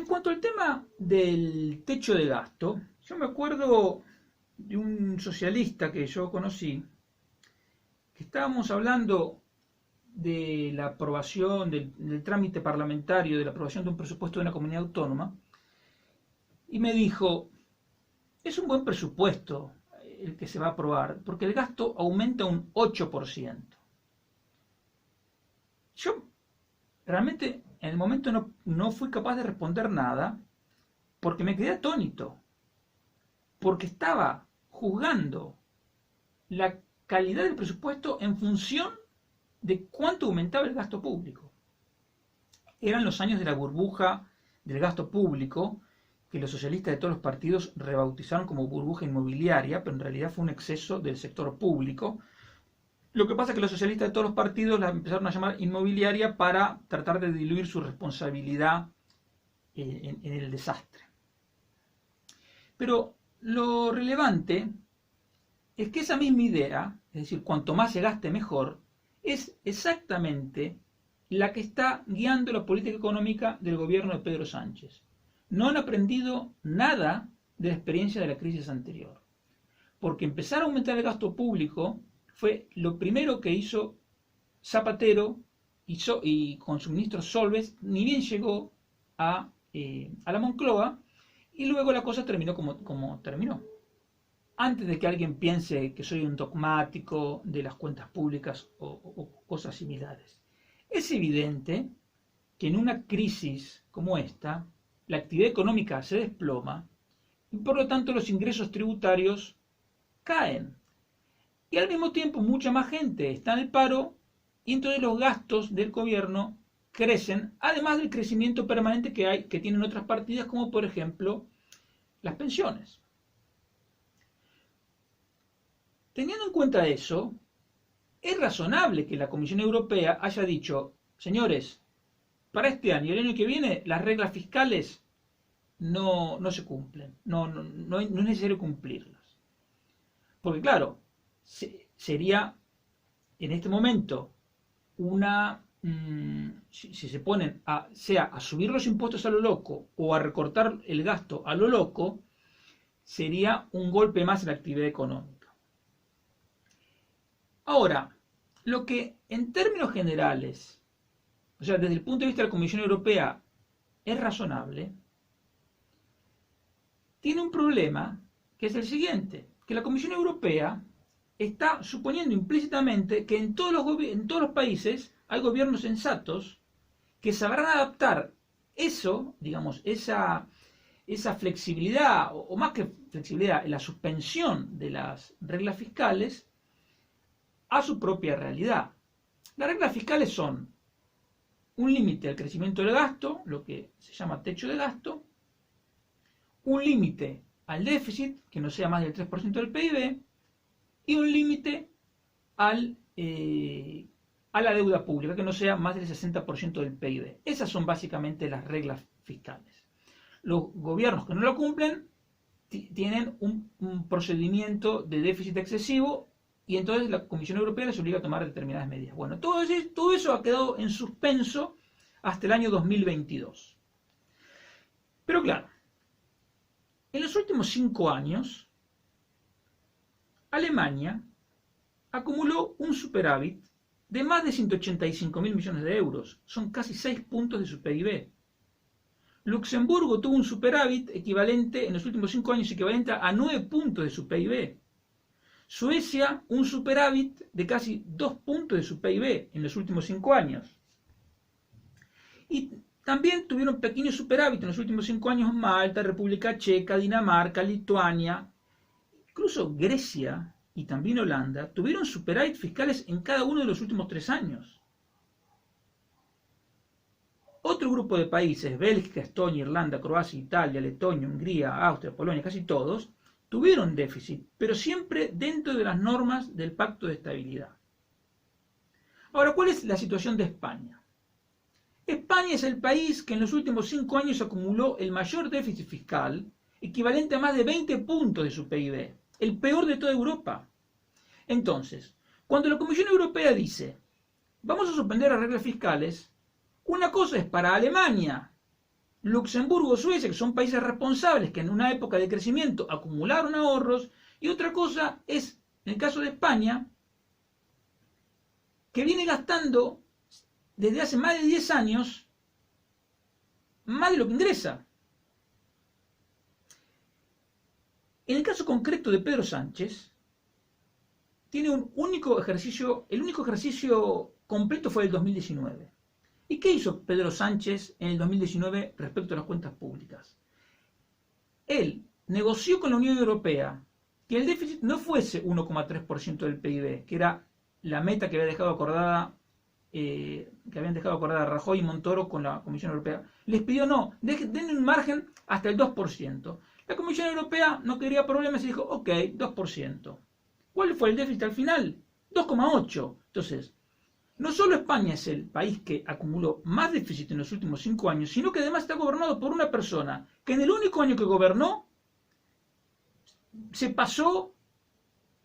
cuanto al tema del techo de gasto, yo me acuerdo de un socialista que yo conocí, que estábamos hablando de la aprobación, del trámite parlamentario, de la aprobación de un presupuesto de una comunidad autónoma, y me dijo, es un buen presupuesto el que se va a aprobar, porque el gasto aumenta un 8%. Yo realmente en el momento no fui capaz de responder nada, porque me quedé atónito, porque estaba juzgando la calidad del presupuesto en función de cuánto aumentaba el gasto público. Eran los años de la burbuja del gasto público, que los socialistas de todos los partidos rebautizaron como burbuja inmobiliaria, pero en realidad fue un exceso del sector público. Lo que pasa es que los socialistas de todos los partidos la empezaron a llamar inmobiliaria para tratar de diluir su responsabilidad en el desastre. Pero lo relevante es que esa misma idea, es decir, cuanto más se gaste mejor, es exactamente la que está guiando la política económica del gobierno de Pedro Sánchez. No han aprendido nada de la experiencia de la crisis anterior, porque empezar a aumentar el gasto público fue lo primero que hizo Zapatero y con su ministro Solbes, ni bien llegó a la Moncloa, y luego la cosa terminó como terminó. Antes de que alguien piense que soy un dogmático de las cuentas públicas o cosas similares. Es evidente que en una crisis como esta, la actividad económica se desploma y por lo tanto los ingresos tributarios caen. Y al mismo tiempo mucha más gente está en el paro y entonces los gastos del gobierno crecen, además del crecimiento permanente que tienen otras partidas, como por ejemplo las pensiones. Teniendo en cuenta eso, es razonable que la Comisión Europea haya dicho, señores, para este año y el año que viene las reglas fiscales no se cumplen, no es necesario cumplirlas. Porque claro, sería en este momento si se ponen sea a subir los impuestos a lo loco o a recortar el gasto a lo loco, sería un golpe más a la actividad económica. Ahora, lo que en términos generales, o sea, desde el punto de vista de la Comisión Europea, es razonable, tiene un problema que es el siguiente, que la Comisión Europea está suponiendo implícitamente que en todos los países hay gobiernos sensatos que sabrán adaptar eso, digamos, esa flexibilidad, o más que flexibilidad, la suspensión de las reglas fiscales a su propia realidad. Las reglas fiscales son un límite al crecimiento del gasto, lo que se llama techo de gasto, un límite al déficit, que no sea más del 3% del PIB, y un límite a la deuda pública, que no sea más del 60% del PIB. Esas son básicamente las reglas fiscales. Los gobiernos que no lo cumplen tienen un procedimiento de déficit excesivo y entonces la Comisión Europea les obliga a tomar determinadas medidas. Bueno, todo eso ha quedado en suspenso hasta el año 2022. Pero claro, en los últimos 5 años, Alemania acumuló un superávit de más de 185.000 millones de euros. Son casi 6 puntos de su PIB. Luxemburgo tuvo un superávit equivalente, en los últimos 5 años, equivalente a 9 puntos de su PIB. Suecia, un superávit de casi 2 puntos de su PIB en los últimos 5 años. Y también tuvieron pequeños superávit en los últimos 5 años Malta, República Checa, Dinamarca, Lituania, incluso Grecia y también Holanda, tuvieron superávit fiscales en cada uno de los últimos 3 años. Otro grupo de países, Bélgica, Estonia, Irlanda, Croacia, Italia, Letonia, Hungría, Austria, Polonia, casi todos, tuvieron déficit, pero siempre dentro de las normas del Pacto de Estabilidad. Ahora, ¿cuál es la situación de España? España es el país que en los últimos 5 años acumuló el mayor déficit fiscal, equivalente a más de 20 puntos de su PIB, el peor de toda Europa. Entonces, cuando la Comisión Europea dice, vamos a suspender las reglas fiscales, una cosa es para Alemania, Luxemburgo, Suecia, que son países responsables que en una época de crecimiento acumularon ahorros, y otra cosa es, en el caso de España, que viene gastando desde hace más de 10 años más de lo que ingresa. En el caso concreto de Pedro Sánchez, tiene un único ejercicio, el único ejercicio completo fue el 2019. ¿Y qué hizo Pedro Sánchez en el 2019 respecto a las cuentas públicas? Él negoció con la Unión Europea que el déficit no fuese 1,3% del PIB, que era la meta que habían dejado acordada Rajoy y Montoro con la Comisión Europea. Les pidió no, denle un margen hasta el 2%. La Comisión Europea no quería problemas y dijo, ok, 2%. ¿Cuál fue el déficit al final? 2,8%. Entonces, no solo España es el país que acumuló más déficit en los últimos 5 años, sino que además está gobernado por una persona que en el único año que gobernó se pasó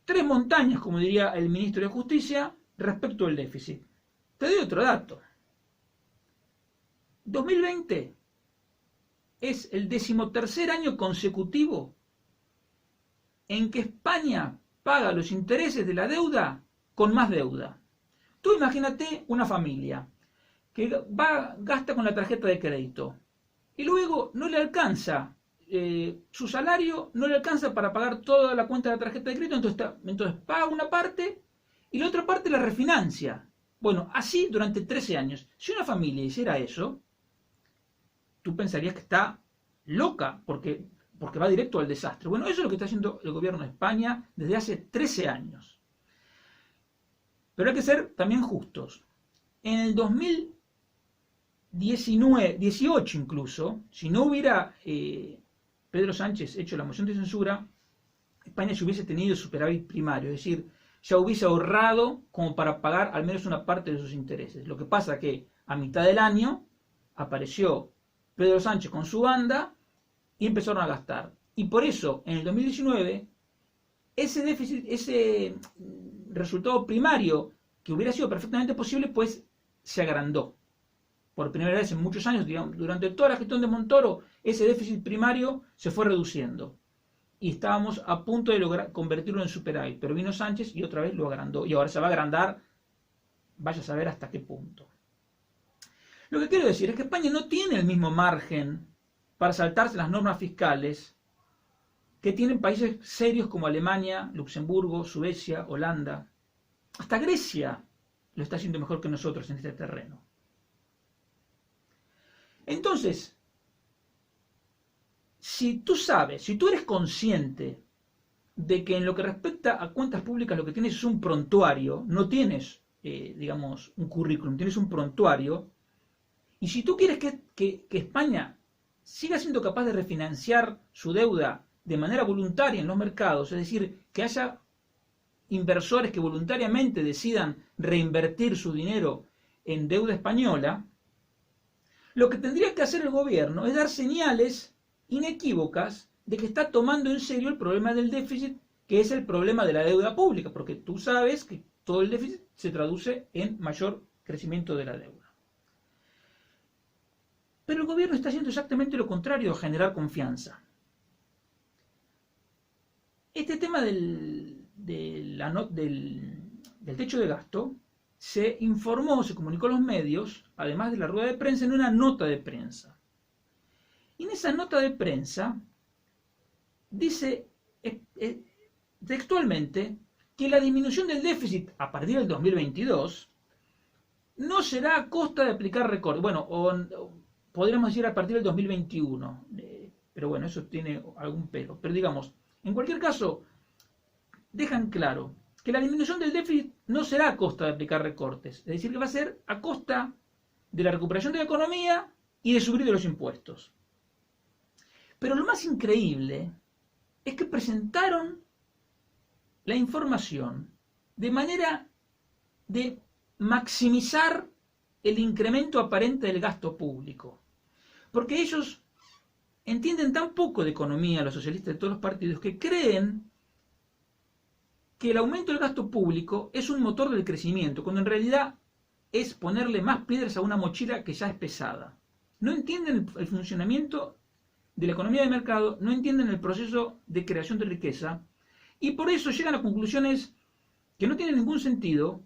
3 montañas, como diría el ministro de Justicia, respecto al déficit. Te doy otro dato. 2020 es el 13º año consecutivo en que España paga los intereses de la deuda con más deuda. Tú imagínate una familia que gasta con la tarjeta de crédito y luego no le alcanza, su salario no le alcanza para pagar toda la cuenta de la tarjeta de crédito, entonces paga una parte y la otra parte la refinancia. Bueno, así durante 13 años. Si una familia hiciera eso, tú pensarías que está loca porque va directo al desastre. Bueno, eso es lo que está haciendo el gobierno de España desde hace 13 años. Pero hay que ser también justos. En el 2018 incluso, si no hubiera Pedro Sánchez hecho la moción de censura, España se hubiese tenido superávit primario, es decir, ya hubiese ahorrado como para pagar al menos una parte de sus intereses. Lo que pasa que a mitad del año apareció Pedro Sánchez con su banda y empezaron a gastar. Y por eso, en el 2019, ese déficit, ese resultado primario que hubiera sido perfectamente posible, pues se agrandó. Por primera vez en muchos años, digamos, durante toda la gestión de Montoro, ese déficit primario se fue reduciendo. Y estábamos a punto de lograr convertirlo en superávit. Pero vino Sánchez y otra vez lo agrandó. Y ahora se va a agrandar, vaya a saber hasta qué punto. Lo que quiero decir es que España no tiene el mismo margen para saltarse las normas fiscales que tienen países serios como Alemania, Luxemburgo, Suecia, Holanda. Hasta Grecia lo está haciendo mejor que nosotros en este terreno. Entonces, si tú eres consciente de que en lo que respecta a cuentas públicas lo que tienes es un prontuario, no tienes, digamos, un currículum, tienes un prontuario, y si tú quieres que España siga siendo capaz de refinanciar su deuda de manera voluntaria en los mercados, es decir, que haya inversores que voluntariamente decidan reinvertir su dinero en deuda española, lo que tendría que hacer el gobierno es dar señales inequívocas de que está tomando en serio el problema del déficit, que es el problema de la deuda pública, porque tú sabes que todo el déficit se traduce en mayor crecimiento de la deuda. Pero el gobierno está haciendo exactamente lo contrario a generar confianza. Este tema del techo de gasto se informó, se comunicó a los medios, además de la rueda de prensa, en una nota de prensa. Y en esa nota de prensa dice textualmente que la disminución del déficit a partir del 2022 no será a costa de aplicar recortes. Bueno, podríamos decir a partir del 2021, pero bueno, eso tiene algún pero. Pero digamos, en cualquier caso, dejan claro que la disminución del déficit no será a costa de aplicar recortes, es decir, que va a ser a costa de la recuperación de la economía y de subir de los impuestos. Pero lo más increíble es que presentaron la información de manera de maximizar el incremento aparente del gasto público. Porque ellos entienden tan poco de economía, los socialistas de todos los partidos, que creen que el aumento del gasto público es un motor del crecimiento, cuando en realidad es ponerle más piedras a una mochila que ya es pesada. no entienden el funcionamiento de la economía de mercado, no entienden el proceso de creación de riqueza, y por eso llegan a conclusiones que no tienen ningún sentido,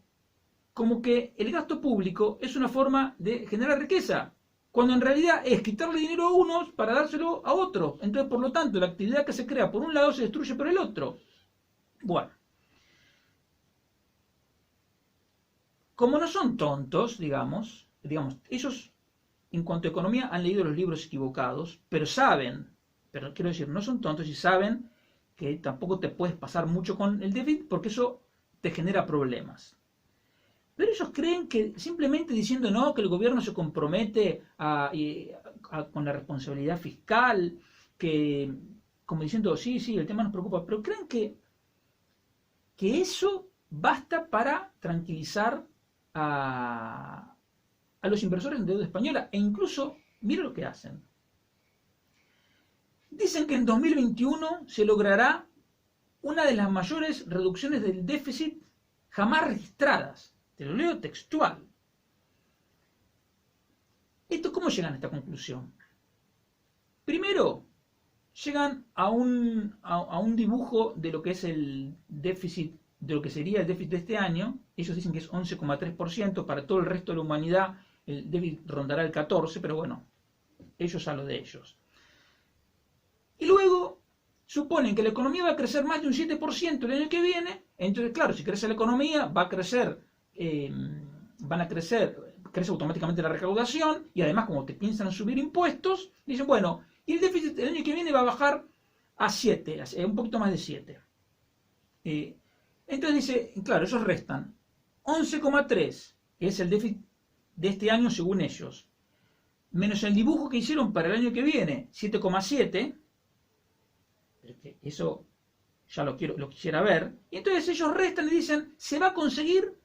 como que el gasto público es una forma de generar riqueza, cuando en realidad es quitarle dinero a unos para dárselo a otros. Entonces, por lo tanto, la actividad que se crea por un lado se destruye por el otro. Bueno, como no son tontos, digamos, ellos en cuanto a economía han leído los libros equivocados, pero saben, pero quiero decir, no son tontos y saben que tampoco te puedes pasar mucho con el déficit porque eso te genera problemas. Pero ellos creen que simplemente diciendo no, que el gobierno se compromete con la responsabilidad fiscal, que como diciendo sí, sí, el tema nos preocupa, pero creen que eso basta para tranquilizar a los inversores en deuda española. E incluso, mira lo que hacen. Dicen que en 2021 se logrará una de las mayores reducciones del déficit jamás registradas. Te lo leo textual. ¿Cómo llegan a esta conclusión? Primero, llegan a un dibujo de lo que es el déficit, de lo que sería el déficit de este año. Ellos dicen que es 11,3%, para todo el resto de la humanidad el déficit rondará el 14%, pero bueno, ellos a lo de ellos. Y luego suponen que la economía va a crecer más de un 7% el año que viene. Entonces, claro, si crece la economía, va a crecer, crece automáticamente la recaudación, y además, como te piensan subir impuestos, dicen, bueno, y el déficit el año que viene va a bajar a 7, un poquito más de 7. Entonces dice, claro, ellos restan 11,3, que es el déficit de este año según ellos, menos el dibujo que hicieron para el año que viene, 7,7, eso ya lo quisiera ver, y entonces ellos restan y dicen, se va a conseguir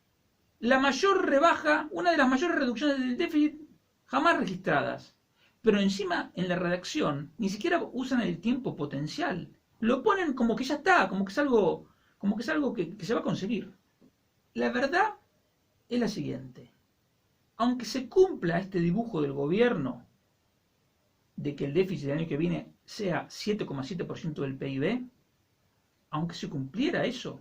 la mayor rebaja, una de las mayores reducciones del déficit jamás registradas. Pero encima, en la redacción, ni siquiera usan el tiempo potencial. Lo ponen como que ya está, como que es algo que se va a conseguir. La verdad es la siguiente. Aunque se cumpla este dibujo del gobierno de que el déficit del año que viene sea 7,7% del PIB, aunque se cumpliera eso,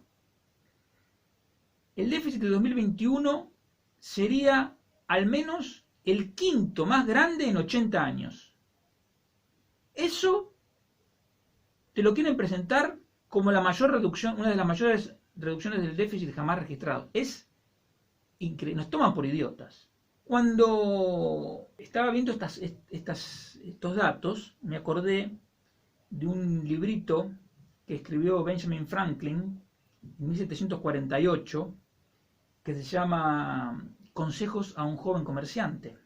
el déficit de 2021 sería al menos el quinto más grande en 80 años. Eso te lo quieren presentar como la mayor reducción, una de las mayores reducciones del déficit jamás registrado. Es increíble, nos toman por idiotas. Cuando estaba viendo estos datos, me acordé de un librito que escribió Benjamin Franklin en 1748, que se llama Consejos a un joven comerciante.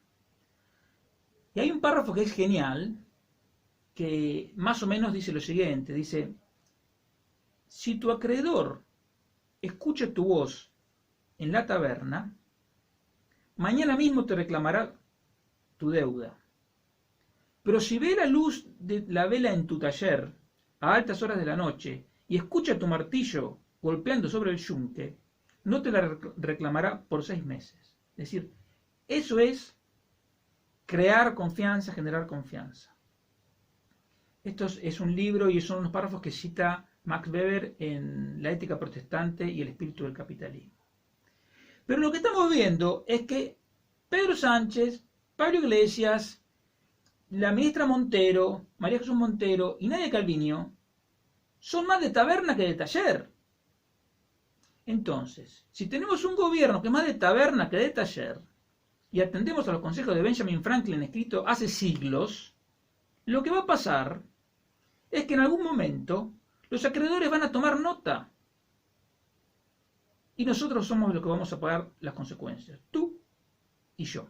Y hay un párrafo que es genial, que más o menos dice lo siguiente, dice, si tu acreedor escucha tu voz en la taberna, mañana mismo te reclamará tu deuda. Pero si ve la luz de la vela en tu taller a altas horas de la noche y escucha tu martillo golpeando sobre el yunque, no te la reclamará por 6 meses. Es decir, eso es crear confianza, generar confianza. Esto es un libro y son unos párrafos que cita Max Weber en La ética protestante y el espíritu del capitalismo. Pero lo que estamos viendo es que Pedro Sánchez, Pablo Iglesias, la ministra Montero, María Jesús Montero y Nadia Calviño son más de taberna que de taller. Entonces, si tenemos un gobierno que es más de taberna que de taller, y atendemos a los consejos de Benjamin Franklin escritos hace siglos, lo que va a pasar es que en algún momento los acreedores van a tomar nota. Y nosotros somos los que vamos a pagar las consecuencias, tú y yo.